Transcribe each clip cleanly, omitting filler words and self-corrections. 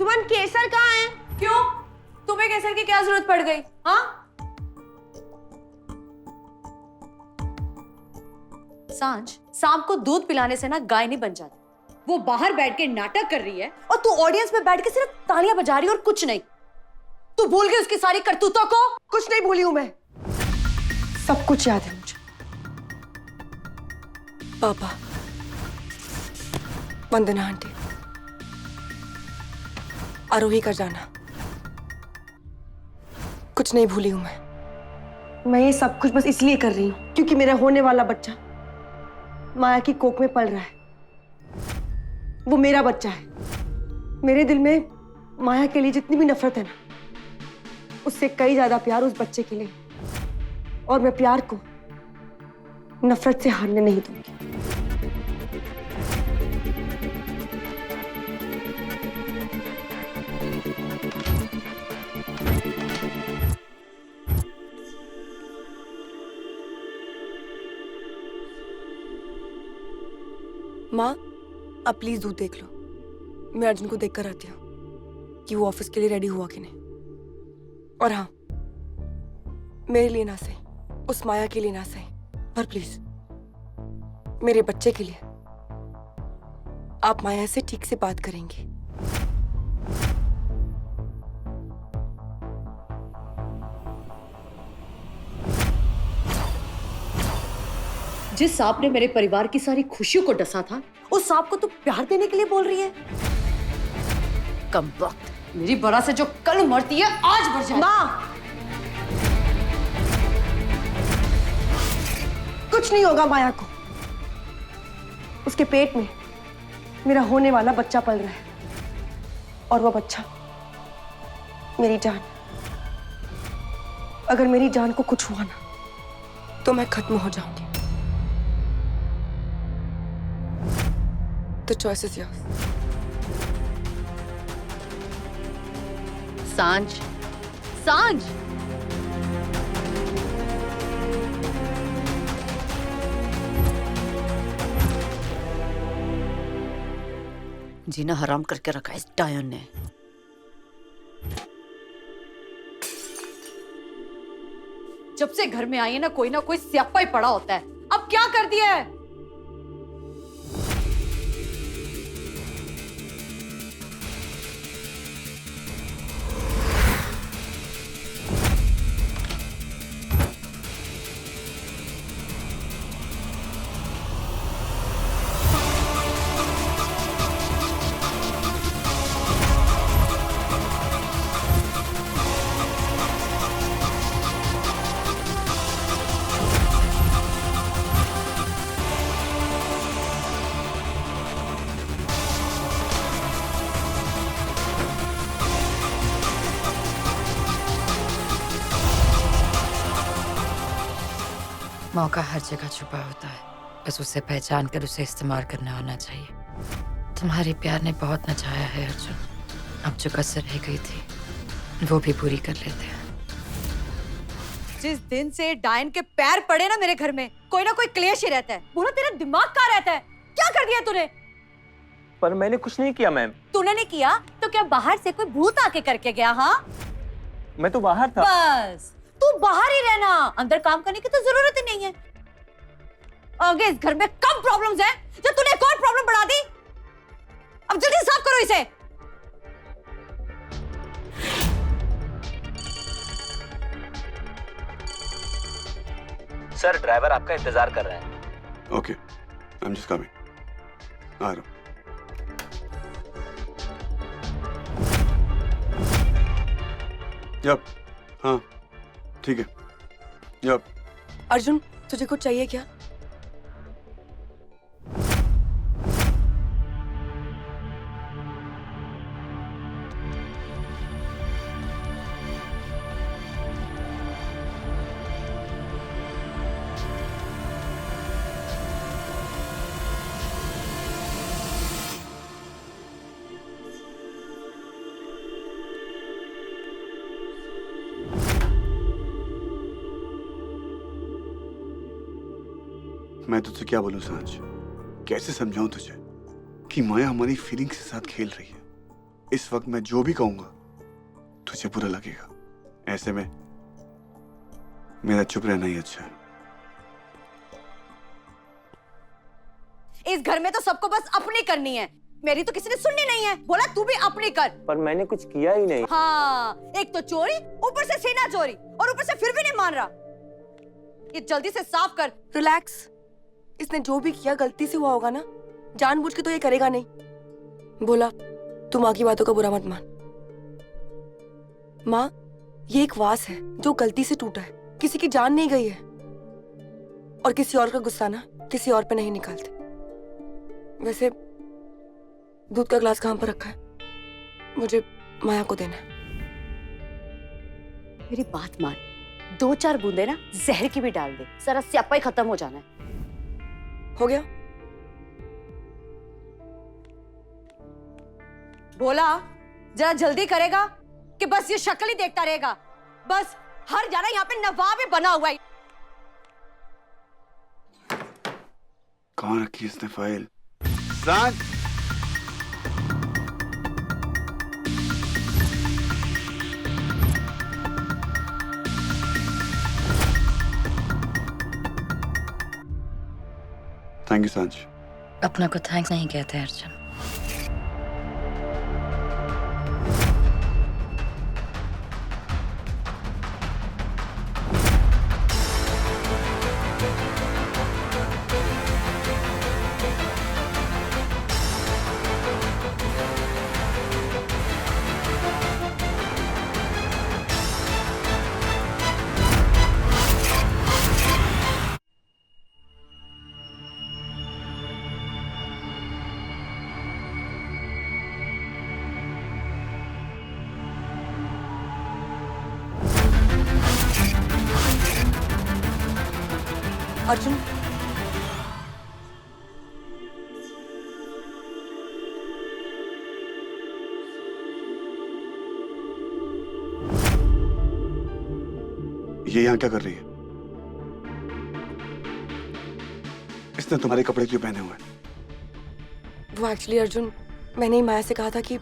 सुमन, केसर कहाँ है? क्यों? तुम्हें केसर की क्या जरूरत पड़ गई? हाँ? सांझ, सांप को दूध पिलाने से ना गाय नहीं बन जाती। वो बाहर बैठ के नाटक कर रही है और तू ऑडियंस में बैठ के सिर्फ तालियां बजा रही है और कुछ नहीं। तू भूल गई उसकी सारी करतूतों को? कुछ नहीं भूली हूं मैं, सब कुछ याद है मुझे। पापा, वंदना आंटी, आरोही का जाना, कुछ नहीं भूली हूं मैं ये सब कुछ बस इसलिए कर रही हूं क्योंकि मेरा होने वाला बच्चा माया की कोख में पल रहा है। वो मेरा बच्चा है। मेरे दिल में माया के लिए जितनी भी नफरत है ना, उससे कई ज्यादा प्यार उस बच्चे के लिए, और मैं प्यार को नफरत से हारने नहीं दूंगी। माँ, आप प्लीज दूध देख लो। मैं अर्जुन को देख कर आती हूँ कि वो ऑफिस के लिए रेडी हुआ कि नहीं। और हाँ, मेरे लिए ना सही, उस माया के लिए ना सही, पर प्लीज मेरे बच्चे के लिए आप माया से ठीक से बात करेंगे। जिस सांप ने मेरे परिवार की सारी खुशियों को डसा था, उस सांप को तू प्यार देने के लिए बोल रही है? कम वक्त, मेरी बरा से जो कल मरती है आज मर जाए। माँ, कुछ नहीं होगा माया को। उसके पेट में मेरा होने वाला बच्चा पल रहा है, और वो बच्चा मेरी जान। अगर मेरी जान को कुछ हुआ ना, तो मैं खत्म हो जाऊंगी। The choice is yours. सांझ, सांझ, जीना हराम करके रखा है इस डायन ने। जब से घर में आई है ना कोई स्यापा ही पड़ा होता है। अब क्या कर दिया है? मौका हर जगह छुपा होता है, बस उसे पहचान कर उसे इस्तेमाल करना आना चाहिए। तुम्हारे प्यार ने बहुत नचाया है अर्जुन, अब जो कसर रह गई थी वो भी पूरी कर लेते हैं। जिस दिन से डायन के पैर पड़े ना मेरे घर में, कोई ना कोई क्लेश ही रहता है। बोला तेरा दिमाग कहाँ रहता है? क्या कर दिया तूने? पर मैंने कुछ नहीं किया मैम। तूने नहीं किया तो क्या बाहर से कोई भूत आके करके गया? हाँ, मैं तो बाहर था। बस तू बाहर ही रहना, अंदर काम करने की तो जरूरत ही नहीं है। आगे इस घर में कम प्रॉब्लम्स हैं, जो तूने एक और प्रॉब्लम बढ़ा दी। अब जल्दी साफ करो इसे। सर, ड्राइवर आपका इंतजार कर रहा है। Okay, I am just coming. आ रहा हूं। यप, हाँ ठीक है। यप। अर्जुन, तुझे कुछ चाहिए क्या? मैं तुझसे क्या बोलूं सांझ, कैसे समझाऊं तुझे कि माया हमारी फीलिंग्स के साथ खेल रही है। इस वक्त मैं जो भी कहूंगा तुझे बुरा लगेगा। ऐसे में मेरा चुप रहना ही अच्छा है। इस घर में तो सबको बस अपनी करनी है, मेरी तो किसी ने सुननी नहीं है। बोला तू भी अपनी कर। पर मैंने कुछ किया ही नहीं। हाँ, एक तो चोरी, ऊपर से सीना चोरी, और ऊपर से फिर भी नहीं मान रहा। ये जल्दी से साफ कर। रिलैक्स, इसने जो भी किया गलती से हुआ होगा ना, जानबूझ के तो ये करेगा नहीं। बोला तू माँ की बातों का बुरा मत मान। माँ, ये एक वास है जो गलती से टूटा है, किसी की जान नहीं गई है। और किसी और का गुस्सा ना किसी और पे नहीं निकालते। वैसे दूध का ग्लास कहाँ पर रखा है? मुझे माया को देना है। मेरी बात मान, 2-4 बूंदे ना जहर की भी डाल दे, सारा स्यापा ही खत्म हो जाना है। हो गया? बोला जरा जल्दी करेगा कि बस ये शक्ल ही देखता रहेगा। बस हर जाना यहाँ पे नवाब ही बना हुआ है। कहाँ रखी इसने फाइल? सांझ! थैंक यू सांझ। अपना को थैंक्स नहीं कहते अर्जुन। अर्जुन, ये यहाँ क्या कर रही है? इसने तुम्हारे कपड़े क्यों पहने हुए हैं? वो एक्चुअली अर्जुन, मैंने ही माया से कहा था कि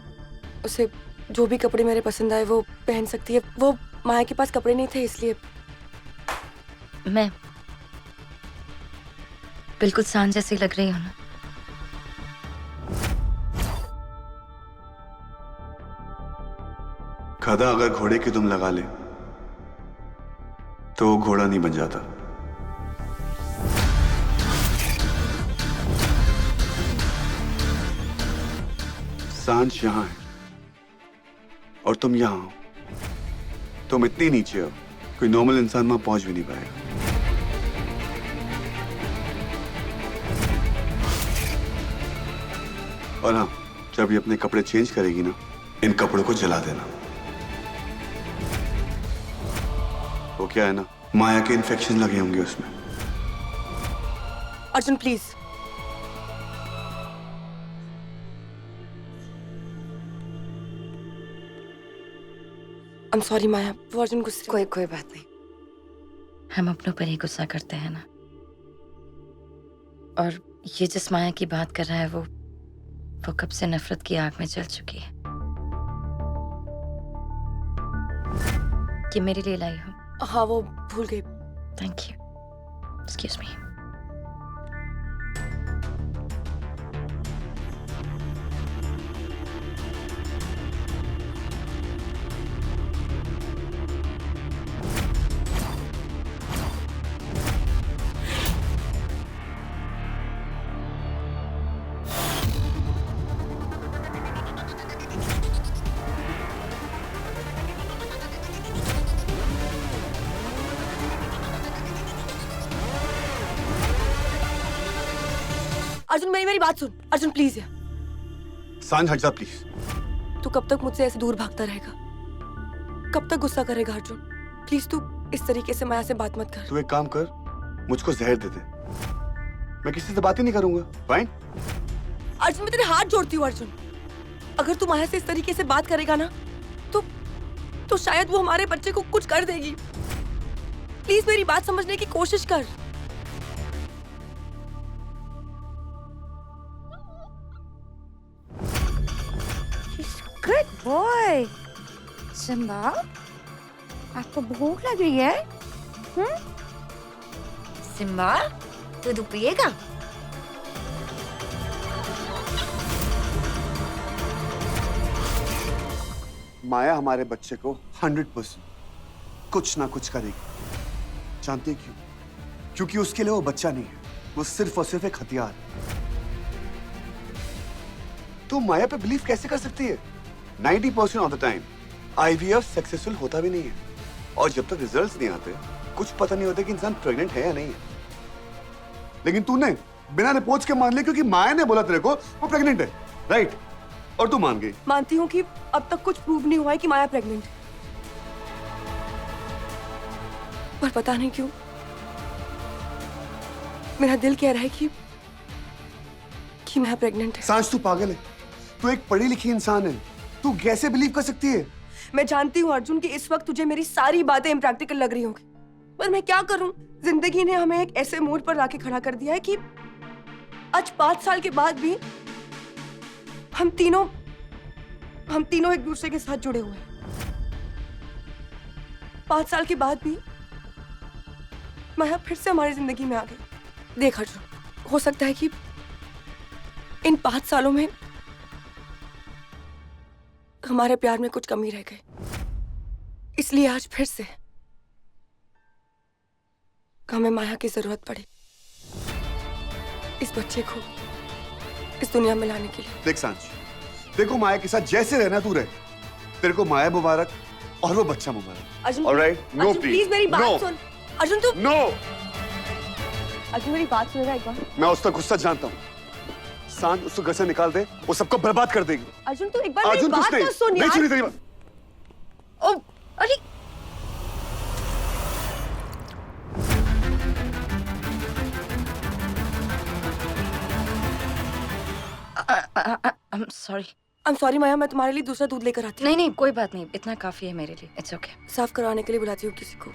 उसे जो भी कपड़े मेरे पसंद आए वो पहन सकती है। वो माया के पास कपड़े नहीं थे इसलिए। मैं बिल्कुल सांझ जैसी लग रही हूँ ना? गधा अगर घोड़े की दुम लगा ले तो वो घोड़ा नहीं बन जाता। सांझ यहां है और तुम यहां हो। तुम इतनी नीचे हो कोई नॉर्मल इंसान वहां पहुंच भी नहीं पाएगा। और हाँ, जब ये अपने कपड़े चेंज करेगी ना, इन कपड़ों को जला देना। वो क्या है ना, माया के इन्फेक्शन लगे होंगे उसमें। Arjun please. I am sorry Maya, वो अर्जुन गुस्से। कोई बात नहीं। हम अपनों पर ही गुस्सा करते हैं ना। और ये जिस माया की बात कर रहा है वो कब से नफरत की आग में जल चुकी है। ये मेरे लिए लाई हो? हाँ, वो भूल गई। Thank you. Excuse me. Arjun मेरी बात सुन। अर्जुन प्लीज यार। सांझ हट जा प्लीज। तू कब तक मुझसे ऐसे दूर भागता रहेगा? कब तक गुस्सा करेगा अर्जुन? प्लीज तू इस तरीके से माया से बात मत कर। तू एक काम कर, मुझको जहर दे दे। मैं किसी से बात ही नहीं करूंगा। फाइन? अर्जुन मैं तेरे हाथ जोड़ती हूँ अर्जुन। अगर तू माया से इस तरीके से बात करेगा ना तो शायद वो हमारे बच्चे को कुछ कर देगी। प्लीज मेरी बात समझने की कोशिश कर। Good. ओए, सिम्बा, आपको भूख लग रही है? सिम्बा, दूध पिएगा? माया हमारे बच्चे को 100% कुछ ना कुछ करेगी। जानते क्यों? क्योंकि उसके लिए वो बच्चा नहीं है, वो सिर्फ और सिर्फ एक हथियार है। तो माया पे बिलीव कैसे कर सकती है? 90% of the time IVF successful होता भी नहीं है, और जब तक रिजल्ट्स नहीं आते कुछ पता नहीं होता कि इंसान प्रेग्नेंट है या नहीं है। लेकिन तूने बिना रिपोर्ट्स के मान लिया क्योंकि माया ने बोला तेरे को वो प्रेग्नेंट है, राइट? और तू मान गई। मानती हूँ कि अब तक कुछ प्रूव नहीं हुआ है कि माया प्रेग्नेंट है, पर पता नहीं क्यों मेरा दिल कह रहा है कि मैं प्रेग्नेंट है। सांच, तू पागल है। तू एक पढ़ी लिखी इंसान है, तू कैसे बिलीव कर सकती है? मैं जानती हूँ अर्जुन कि इस वक्त तुझे मेरी सारी बातें इम्प्रैक्टिकल लग रही होंगी, पर मैं क्या करूं? जिंदगी ने हमें एक ऐसे मोड़ पर लाके खड़ा कर दिया है कि आज 5 साल के बाद भी हम तीनों एक दूसरे के साथ जुड़े हुए हैं। 5 साल के बाद भी माया फिर से हमारी जिंदगी में आ गई। देख अर्जुन, हो सकता है कि इन 5 सालों में हमारे प्यार में कुछ कमी रह गई, इसलिए आज फिर से हमें माया की जरूरत पड़ी इस बच्चे को इस दुनिया में लाने के लिए। देख सांच, देखो माया के साथ जैसे रहना तू रहे, तेरे को माया मुबारक और वो बच्चा मुबारक। Arjun, alright, no Arjun please मेरी बात सुन। अर्जुन तू नो। अर्जुन मेरी बात सुन रहा है एक बार? मैं उसका गुस्सा जानता हूँ। सांच उसको घर से निकाल दे, वो सबको बर्बाद कर देगी। अर्जुन तू एक बार मेरी अर्जुन बात कुछ नहीं, तो सुन नहीं यार। सुनी तेरी बात। ओ, अरे I'm sorry. I'm sorry माया, मैं तुम्हारे लिए दूसरा दूध लेकर आती हूँ। नहीं नहीं, कोई बात नहीं, इतना काफी है मेरे लिए। It's okay. साफ करवाने के लिए बुलाती हूँ किसी को।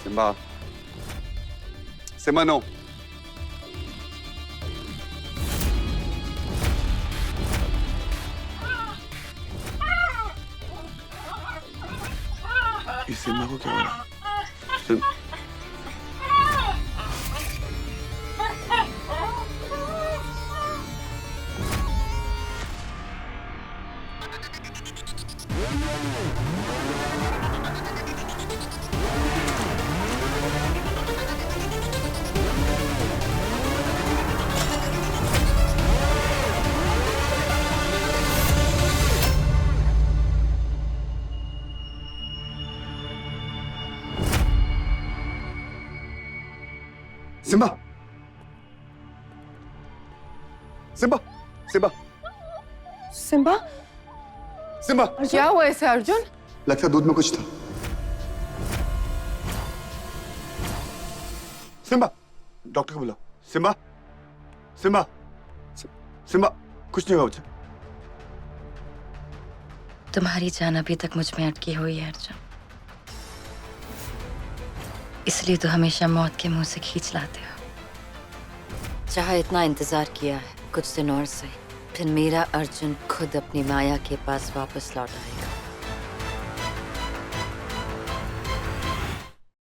Simba, Simba no. इस सिम्बा को क्या हो रहा है? Simba, Simba, Simba, Simba, Simba. क्या हुआ इसे अर्जुन? लगता दूध में कुछ था। सिम्बा, डॉक्टर को बुलाओ। सिम्बा, सिम्बा, सिम्बा, कुछ नहीं हुआ बच्चा। तुम्हारी जान अभी तक मुझ में अटकी हुई है अर्जुन, इसलिए तो हमेशा मौत के मुंह से खींच लाते हो। चाहे इतना इंतजार किया है, कुछ दिन और से फिर मेरा अर्जुन खुद अपनी माया के पास वापस लौट आएगा।